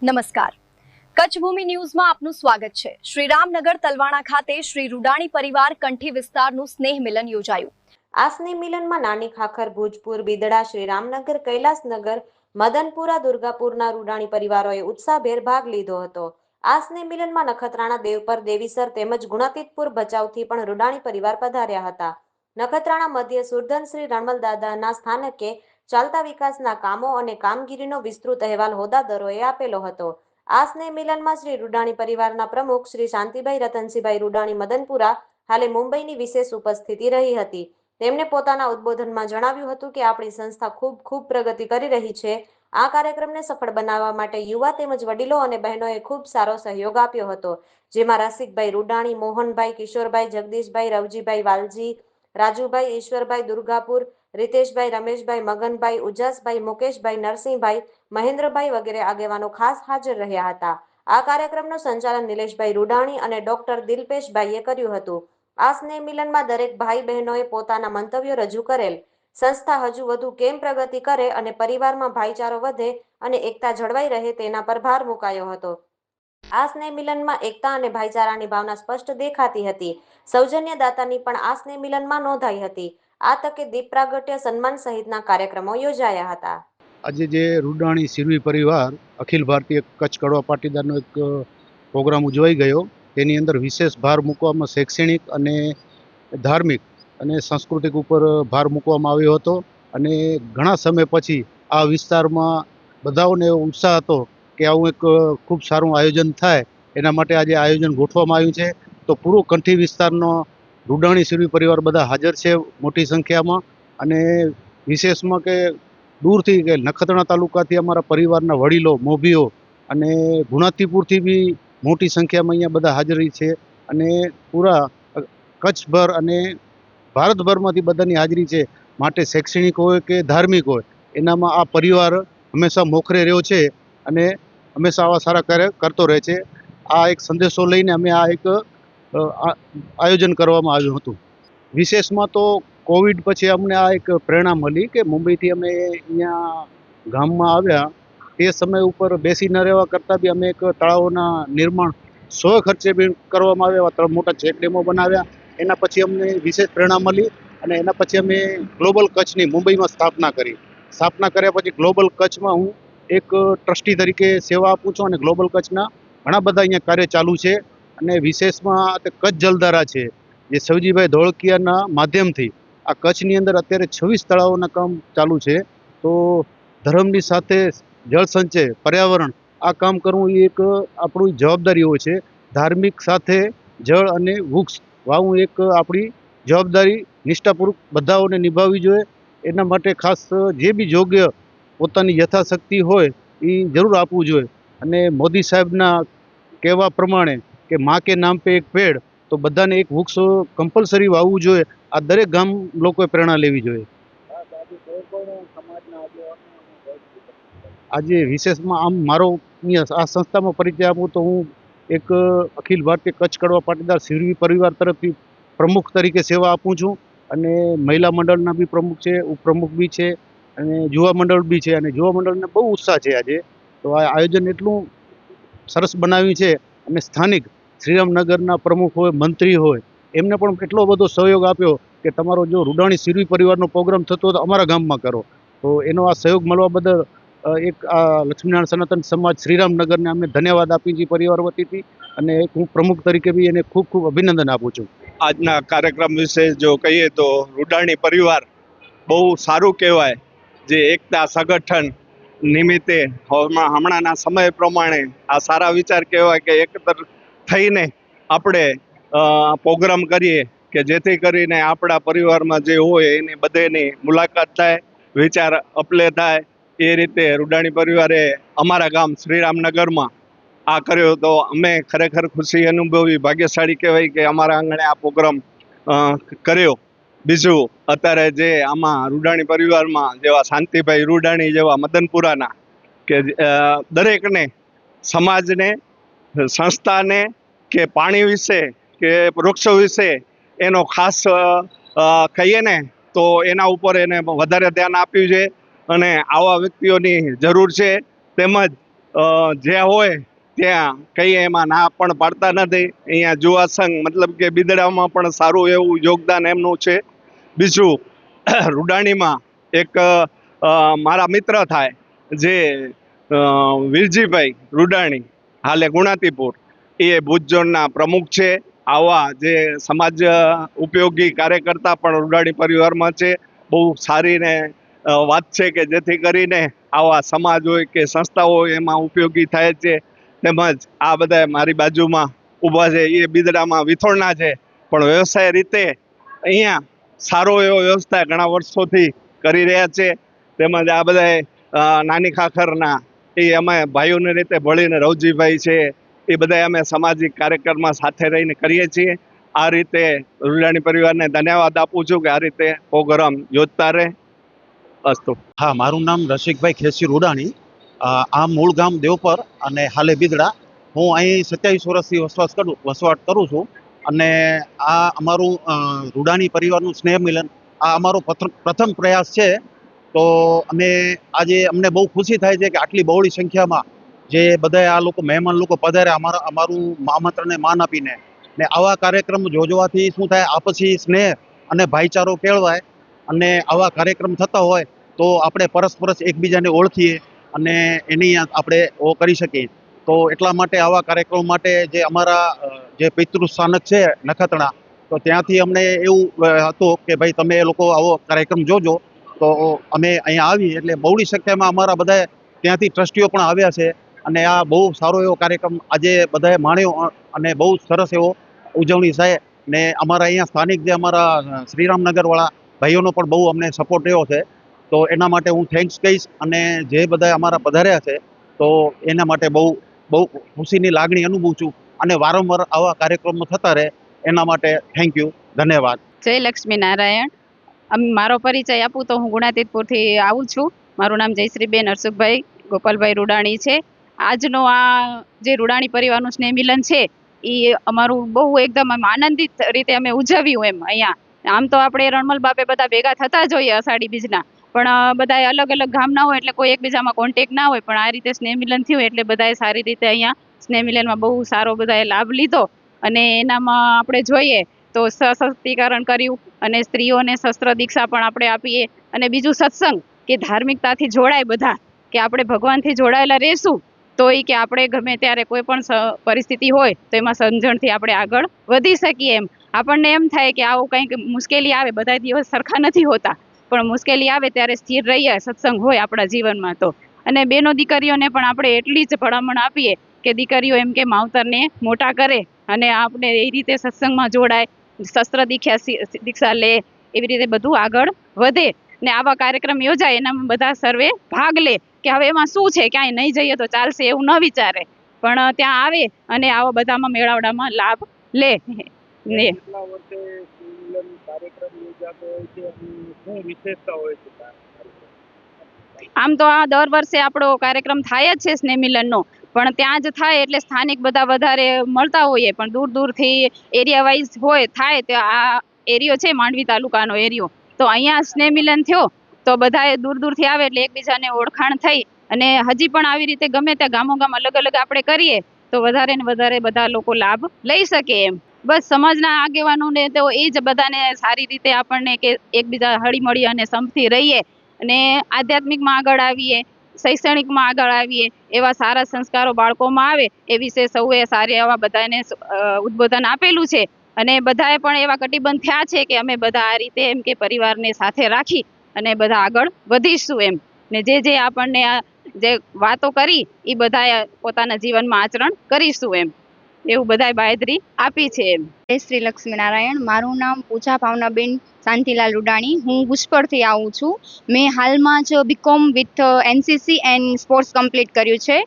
નમસ્કાર, કચ્છ ભૂમિ ન્યૂઝમાં આપનું સ્વાગત છે। શ્રીરામનગર તલવાણા ખાતે શ્રી રૂડાણી પરિવાર કંઠી વિસ્તારનું સ્નેહ મિલન યોજાયું। આ સ્નેહ મિલનમાં નાની ખાખર, ભુજપુર, બિદડા, શ્રીરામનગર, કૈલાસનગર, મદનપુરા, દુર્ગાપુરના રૂડાણી પરિવારોએ ઉત્સાહભેર ભાગ લીધો હતો। આ સ્નેહ મિલનમાં નખત્રાણા, દેવપર, દેવીસર તેમજ ગુણાતીતપુર, ભચાઉથી પણ રૂડાણી પરિવાર પધાર્યા હતા। નખત્રાણા મધ્ય સુરધન શ્રી રણમલદાદાના સ્થાનકે ચાલતા વિકાસના કામો અને કામગીરીનો વિસ્તૃત અહેવાલ હોદ્દાદરોએ આપેલો હતો। આ સ્નેહ મિલનમાં શ્રી રૂડાણી પરિવારના પ્રમુખ શ્રી શાંતિભાઈ રતનસિંહભાઈ રૂડાણી મદનપુરા હાલે મુંબઈની વિશેષ ઉપસ્થિતિ રહી હતી। તેમણે પોતાના ઉદ્બોધનમાં જણાવ્યું હતું કે આપણી સંસ્થા ખૂબ પ્રગતિ કરી રહી છે। આ કાર્યક્રમને સફળ બનાવવા માટે યુવા તેમજ વડીલો અને બહેનોએ ખૂબ સારો સહયોગ આપ્યો હતો, જેમાં રસિકભાઈ રૂડાણી, મોહનભાઈ, કિશોરભાઈ, જગદીશભાઈ, રવજીભાઈ, વાલજી, રાજુભાઈ, ઈશ્વરભાઈ, દુર્ગાપુર, રીતેશભાઈ, રમેશભાઈ, મગનભાઈ, ઉજાસભાઈ, મુકેશભાઈ, નરસિંહભાઈ, મહેન્દ્રભાઈ વગેરે આગેવાનો ખાસ હાજર રહ્યા હતા। આ કાર્યક્રમનું સંચાલન નિલેશભાઈ રૂડાણી અને ડોક્ટર દિલપેશભાઈએ કર્યું હતું। આ સ્નેહ મિલનમાં દરેક ભાઈ બહેનોએ પોતાના મંતવ્યો રજૂ કરેલ। સંસ્થા હજુ વધુ કેમ પ્રગતિ કરે અને પરિવારમાં ભાઈચારો વધે અને એકતા જળવાઈ રહે તેના પર ભાર મુકાયો હતો। આ સ્નેહ મિલનમાં એકતા અને ભાઈચારાની ભાવના સ્પષ્ટ દેખાતી હતી। સૌજન્ય દાતાની પણ આ સ્નેહ મિલનમાં નોંધાઈ હતી। આ તકે દીપ પ્રાગટ્ય, સન્માન સહિતના કાર્યક્રમો યોજાયા હતા। આજે જે રૂડાણી સિરવી પરિવાર અખિલ ભારતીય કચ્છ કડવા પાટીદારનો એક પ્રોગ્રામ ઉજવાઈ ગયો, તેની અંદર વિશેષ ભાર મૂકવામાં શૈક્ષણિક અને ધાર્મિક અને સાંસ્કૃતિક ઉપર ભાર મૂકવામાં આવ્યો હતો। અને ઘણા સમય પછી આ વિસ્તારમાં બધાઓને એવો ઉત્સાહ હતો કે આવું એક ખૂબ સારું આયોજન થાય, એના માટે આજે આયોજન ગોઠવવામાં આવ્યું છે। તો પૂરો કંઠી વિસ્તારનો રૂડાણી સિરવી પરિવાર બધા હાજર છે મોટી સંખ્યામાં। અને વિશેષમાં કે દૂરથી કે નખત્રાણા તાલુકાથી અમારા પરિવારના વડીલો, મોભીઓ અને ગુણાતીપુરથી બી મોટી સંખ્યામાં અહીંયા બધા હાજરી છે। અને પૂરા કચ્છભર અને ભારતભરમાંથી બધાની હાજરી છે। માટે શૈક્ષણિક હોય કે ધાર્મિક હોય, એનામાં આ પરિવાર હંમેશા મોખરે રહ્યો છે અને હંમેશા આવા સારા કાર્ય કરતો રહે છે। આ એક સંદેશો લઈને અમે આ એક આયોજન કરવામાં આવ્યું હતું। વિશેષમાં તો કોવિડ પછી અમને આ એક પ્રેરણા મળી કે મુંબઈથી અમે અહીંયા ગામમાં આવ્યા તે સમય ઉપર બેસી ન રહેવા કરતાં બી અમે એક તળાવોના નિર્માણ ખર્ચે બી કરવામાં આવ્યા, એવા મોટા ચેક ડેમો બનાવ્યા। એના પછી અમને વિશેષ પ્રેરણા મળી અને એના પછી અમે ગ્લોબલ કચ્છની મુંબઈમાં સ્થાપના કરી। સ્થાપના કર્યા પછી ગ્લોબલ કચ્છમાં હું એક ટ્રસ્ટી તરીકે સેવા આપું છું અને ગ્લોબલ કચ્છના ઘણા બધા અહીંયા કાર્ય ચાલુ છે। અને વિશેષમાં કચ્છ જલધારા છે, જે સવજીભાઈ ધોળકિયાના માધ્યમથી આ કચ્છની અંદર અત્યારે 26 તળાવોના કામ ચાલુ છે। તો ધર્મની સાથે જળ સંચય, પર્યાવરણ આ કામ કરવું એ એક આપણી જવાબદારી હોય છે। ધાર્મિક સાથે જળ અને વૃક્ષ વાવવું એક આપણી જવાબદારી નિષ્ઠાપૂર્વક બધાઓને નિભાવવી જોઈએ। એના માટે ખાસ જે બી યોગ્ય પોતાની યથાશક્તિ હોય એ જરૂર આપવું જોઈએ। અને મોદી સાહેબના કહેવા પ્રમાણે કે માં કે નામ પે એક પેડ, તો બધાને એક વૃક્ષ કમ્પલસરી વાવવું જોઈએ। આ દરેક ગામ લોકોએ પ્રેરણા લેવી જોઈએ। આજે વિશેષમાં આમ મારો આ સંસ્થામાં પરિચય આપું તો હું એક અખિલ ભારતીય કચ્છ કડવા પાટીદાર સિરવી પરિવાર તરફથી પ્રમુખ તરીકે સેવા આપું છું। અને મહિલા મંડળના બી પ્રમુખ છે, ઉપપ્રમુખ બી છે અને યુવા મંડળ બી છે। અને યુવા મંડળને બહુ ઉત્સાહ છે આજે। તો આ આયોજન એટલું સરસ બનાવ્યું છે અને સ્થાનિક શ્રીરામનગરના પ્રમુખ હોય, મંત્રી હોય, એમને પણ એટલો બધો સહયોગ આપ્યો કે તમારો જો રૂડાણી સિરવી પરિવારનો પ્રોગ્રામ થતો હોય તો અમારા ગામમાં કરો। તો એનો આ સહયોગ મળવા બદલ એક આ લક્ષ્મીનારાયણ સનાતન સમાજ શ્રીરામનગરને અમે ધન્યવાદ આપીએ છીએ પરિવાર વતીથી। અને એક હું પ્રમુખ તરીકે બી એને ખૂબ અભિનંદન આપું છું। આજના કાર્યક્રમ વિશે જો કહીએ તો રૂડાણી પરિવાર બહુ સારું કહેવાય, જે એકતા સંગઠન નિમિત્તે હમણાંના સમય પ્રમાણે આ સારા વિચાર કહેવાય કે એકત્ર થઈને આપણે પ્રોગ્રામ કરીએ કે જેથી કરીને આપણા પરિવારમાં જે હોય એની બધેની મુલાકાત થાય, વિચાર અપલે થાય। એ રીતે રૂડાણી પરિવારે અમારા ગામ શ્રીરામનગરમાં આ કર્યો તો અમે ખરેખર ખુશી અનુભવી, ભાગ્યશાળી કહેવાય કે અમારા આંગણે આ પ્રોગ્રામ કર્યો। બીજું અત્યારે જે આમાં રૂડાણી પરિવારમાં જેવા શાંતિભાઈ રૂડાણી જેવા મદનપુરાના કે દરેકને સમાજને, સંસ્થાને કે પાણી વિશે કે વૃક્ષો વિશે એનો ખાસ કહીએ ને તો એના ઉપર એને વધારે ધ્યાન આપ્યું છે અને આવા વ્યક્તિઓની જરૂર છે। તેમજ જ્યાં હોય ત્યાં કંઈ એમાં ના પણ પાડતા નથી. અહીંયા યુવા સંઘ મતલબ કે બિદડામાં પણ સારું એવું યોગદાન એમનું છે. બીજું રૂડાણીમાં એક મારા મિત્ર થાય જે વીરજીભાઈ રૂડાણી, હાલે ગુણાતીપુર, એ ભુજ ઝોનના પ્રમુખ છે. આવા જે સમાજ ઉપયોગી કાર્યકર્તા પણ રૂડાણી પરિવારમાં છે. બહુ સારી ને વાત છે કે જેથી કરીને આવા સમાજ હોય કે સંસ્થાઓ હોય એમાં ઉપયોગી થાય છે. તેમજ આ બધા મારી બાજુમાં ઊભા છે એ બિદડામાં વિથોડના છે, પણ વ્યવસાય રીતે અહીંયા સારો એવો વ્યવસાય ઘણા વર્ષોથી કરી રહ્યા છે. તેમજ આ બધા નાની ખાખરના એ અમે ભાઈઓની રીતે ભળીને રવજીભાઈ છે એ બધા અમે સામાજિક કાર્યક્રમમાં સાથે રહીને કરીએ છીએ. આ રીતે રૂડાણી પરિવારને ધન્યવાદ આપું છું કે આ રીતે પ્રોગ્રામ યોજતા રહે. અસ્તુ. હા, મારું નામ રસિકભાઈ ખેસી રૂડાણી, આ મૂળ ગામ દેવપર અને હાલે બિદડા. હું અહીં 27 વર્ષથી વસવાટ કરું છું અને આ અમારું રૂડાણી પરિવારનું સ્નેહ મિલન આ અમારો પ્રથમ પ્રયાસ છે. તો અમે આજે અમને બહુ ખુશી થાય છે કે આટલી બહોળી સંખ્યામાં જે બધા આ લોકો મહેમાન લોકો પધારે અમારું આમંત્રણને માન આપીને. ને આવા કાર્યક્રમ યોજવાથી શું થાય, આપસી સ્નેહ અને ભાઈચારો કેળવાય અને આવા કાર્યક્રમ થતા હોય તો આપણે પરસ્પર એકબીજાને ઓળખીએ અને એની આપણે કરી શકીએ. તો એટલા માટે આવા કાર્યક્રમો માટે જે અમારા જે પિતૃ સ્થાનક છે નખત્રાણા, તો ત્યાંથી અમને એવું હતું કે ભાઈ તમે એ લોકો આવો કાર્યક્રમ જોજો. તો અમે અહીંયા આવી એટલે બહોળી સંખ્યામાં અમારા બધા ત્યાંથી ટ્રસ્ટીઓ પણ આવ્યા છે અને આ બહુ સારો એવો કાર્યક્રમ આજે બધાએ માણ્યો અને બહુ સરસ એવો ઉજવણી થાય. ને અમારા અહીંયા સ્થાનિક જે અમારા શ્રીરામનગરવાળા ભાઈઓનો પણ બહુ અમને સપોર્ટ રહ્યો છે. તો એના માટે હું થેન્ક્સ કહીશ અને જે બધા અમારા પધાર્યા છે તો એના માટે બહુ બહુ ખુશીની લાગણી અનુભવું છું અને વારંવાર આવા કાર્યક્રમો થતા રહે એના માટે થેન્ક યુ, ધન્યવાદ. જય લક્ષ્મી નારાયણ. મારો પરિચય આપું તો હું ગુણાતીતપુરથી આવું છું. મારું નામ જયશ્રીબેન હરસુખભાઈ ગોપાલભાઈ રૂડાણી છે. આજનો આ જે રૂડાણી પરિવારનું સ્નેહ મિલન છે એ અમારું બહુ એકદમ આનંદિત રીતે અમે ઉજવ્યું એમ. અહીંયા આમ તો આપણે રણમલ બાપે બધા ભેગા થતા જ હોઈએ અષાઢી બીજના, પણ બધા અલગ અલગ ગામના હોય એટલે કોઈ એકબીજામાં કોન્ટેક્ટ ના હોય, પણ આ રીતે સ્નેહ મિલન થયું એટલે બધાએ સારી રીતે અહીંયા સ્નેહ મિલનમાં બહુ સારો બધાએ લાભ લીધો. અને એનામાં આપણે જોઈએ તો સશક્તિકરણ કર્યું અને સ્ત્રીઓને શસ્ત્ર દીક્ષા પણ આપણે આપીએ. અને બીજું સત્સંગ કે ધાર્મિકતાથી જોડાય બધા, કે આપણે ભગવાનથી જોડાયેલા રહેશું તો એ કે આપણે ગમે ત્યારે કોઈ પણ પરિસ્થિતિ હોય તો એમાં સમજણથી આપણે આગળ વધી શકીએ. એમ આપણને એમ થાય કે આવું કંઈક મુશ્કેલી આવે, બધા દિવસ સરખા નથી હોતા, પણ મુશ્કેલી આવે ત્યારે સ્થિર રહીએ, સત્સંગ હોય આપણા જીવનમાં તો. અને બેનો દીકરીઓને પણ આપણે એટલી જ ભલામણ આપીએ કે દીકરીઓ એમ કે માવતરને મોટા કરે અને આપણે એ રીતે સત્સંગમાં જોડાય, શસ્ત્ર દીક્ષા લે, એવી રીતે બધું આગળ વધે. ને આવા કાર્યક્રમ યોજાય એનામાં બધા સર્વે ભાગ લે કે હવે એમાં શું છે, ક્યાંય નહીં જઈએ તો ચાલશે એવું ન વિચારે, પણ ત્યાં આવે અને આવા બધામાં મેળાવડામાં લાભ લે. ને આમ તો આ દર વર્ષે આપણો કાર્યક્રમ થાય જ છે સ્નેહ મિલનનો, પણ ત્યાં જ થાય એટલે સ્થાનિક બધા વધારે મળતા હોઈએ, પણ દૂર દૂરથી એરિયા વાઇઝ હોય થાય. તો આ એરિયો છે માંડવી તાલુકાનો એરિયો, તો અહીંયા સ્નેહ મિલન થયો તો બધાએ દૂર દૂરથી આવે એટલે એકબીજાને ઓળખાણ થઈ. અને હજી પણ આવી રીતે ગમે ત્યાં ગામો ગામ અલગ અલગ આપણે કરીએ તો વધારે ને વધારે બધા લોકો લાભ લઈ શકે. એમ બસ સમાજના આગેવાનોને તો એ જ બધાને સારી રીતે આપણને કે એકબીજા હળીમળી અને સંપથી રહીએ અને આધ્યાત્મિકમાં આગળ આવીએ, શૈક્ષણિકમાં આગળ આવીએ, એવા સારા સંસ્કારો બાળકોમાં આવે એ વિશે સૌએ સારી એવા બધાને ઉદ્બોધન આપેલું છે. અને બધાએ પણ એવા કટિબંધ થયા છે કે અમે બધા આ રીતે એમ કે પરિવારને સાથે રાખી અને બધા આગળ વધીશું એમ. ને જે આપણને આ જે વાતો કરી એ બધા પોતાના જીવનમાં આચરણ કરીશું એમ, એવું બધાએ બાંયધરી આપી છે એમ. જય શ્રી લક્ષ્મીનારાયણ. મારું નામ પૂજા ભાવનાબેન શાંતિલાલ રૂડાણી. હું પુષ્પરથી આવું છું. મેં હાલમાં જ BCom with NCC and sports complete કર્યું છે.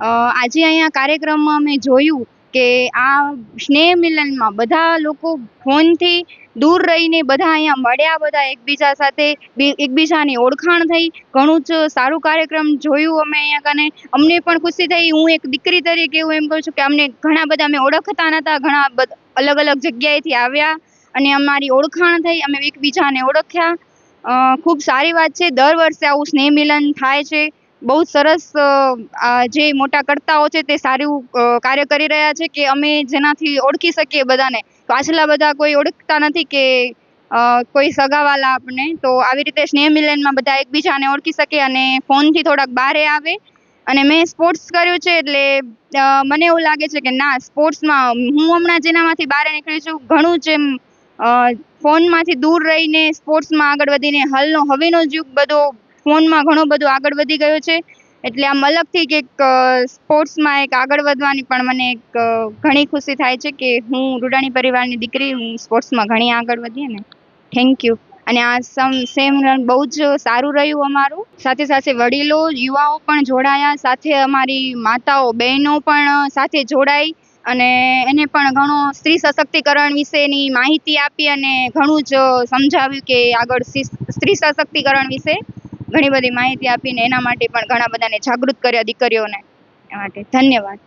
આજે અહીંયા કાર્યક્રમમાં મેં જોયું કે આ સ્નેહ મિલનમાં બધા લોકો ફોનથી દૂર રહીને બધા અહીંયા મળ્યા, બધા એકબીજા સાથે એકબીજાની ઓળખાણ થઈ. ઘણું જ સારું કાર્યક્રમ જોયું અમે અહીંયા કને. અમને પણ ખુશી થઈ. હું એક દીકરી તરીકે એવું એમ કહું છું કે અમને ઘણા બધા અમે ઓળખતા નહોતા, ઘણા અલગ અલગ જગ્યાએથી આવ્યા અને અમારી ઓળખાણ થઈ, અમે એકબીજાને ઓળખ્યા. ખૂબ સારી વાત છે. દર વર્ષે આવું સ્નેહ મિલન થાય છે. બહુ જ સરસ આ જે મોટા કર્તાઓ છે તે સારું કાર્ય કરી રહ્યા છે કે અમે જેનાથી ઓળખી શકીએ બધાને. પાછલા બધા કોઈ ઓળખતા નથી કે કોઈ સગાવાલા આપણે, તો આવી રીતે સ્નેહ મિલનમાં બધા એકબીજાને ઓળખી શકે અને ફોનથી થોડાક બહારે આવે. અને મેં સ્પોર્ટ્સ કર્યું છે એટલે મને એવું લાગે છે કે ના, સ્પોર્ટ્સમાં હું હમણાં જેનામાંથી બહાર નીકળી છું ઘણું જ એમ ફોનમાંથી દૂર રહીને સ્પોર્ટ્સમાં આગળ વધીને હવેનો યુગ બધો ફોનમાં ઘણો બધો આગળ વધી ગયો છે. એટલે આમ અલગથી કંઈક સ્પોર્ટ્સમાં એક આગળ વધવાની પણ મને એક ઘણી ખુશી થાય છે કે હું રૂડાણી પરિવારની દીકરી, હું સ્પોર્ટ્સમાં ઘણી આગળ વધી ને. Thank you. અને આ સેમિનાર બહુ જ સારું રહ્યું અમારું. સાથે સાથે વડીલો, યુવાઓ પણ જોડાયા, સાથે અમારી માતાઓ, બહેનો પણ સાથે જોડાઈ અને એને પણ ઘણો સ્ત્રી સશક્તિકરણ વિશેની માહિતી આપી અને ઘણું જ સમજાવ્યું કે આગળ સ્ત્રી સશક્તિકરણ વિશે ઘણી બધી માહિતી આપીને એના માટે પણ ઘણા બધાને જાગૃત કર્યા દીકરીઓને. એ માટે ધન્યવાદ.